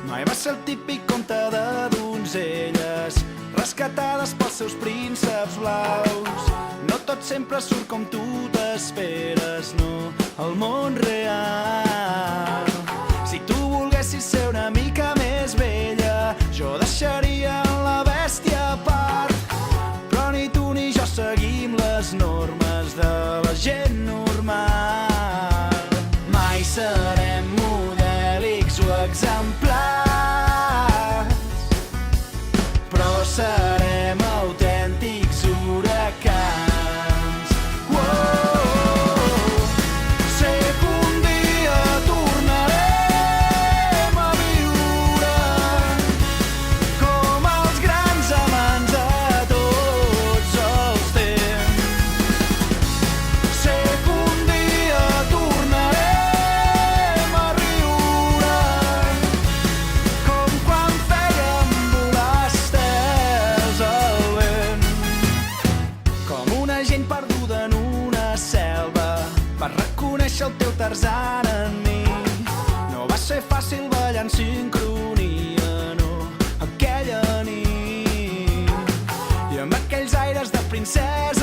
Mai va ser el típic conte de donzelles rescatades pels seus prínceps blaus. No tot sempre surt com tu t'esperes, no, el món real. Si tu volguessis ser una mica més vella, jo deixaria la bèstia a part. Però ni tu ni jo seguim les normes de la gent normal. Mai serem modèlics o exemplars, però serem autèntics huracans. Sé que un dia tornarem a viure com els grans amants de tots els temps. Sé que un dia tornarem a riure com quan fèiem volar estels al vent. Com una gent perduda en una selva, vas reconèixer el teu Tarzan en mi. No va ser fàcil ballar en sincronia, no, aquella nit. I amb aquells aires de princesa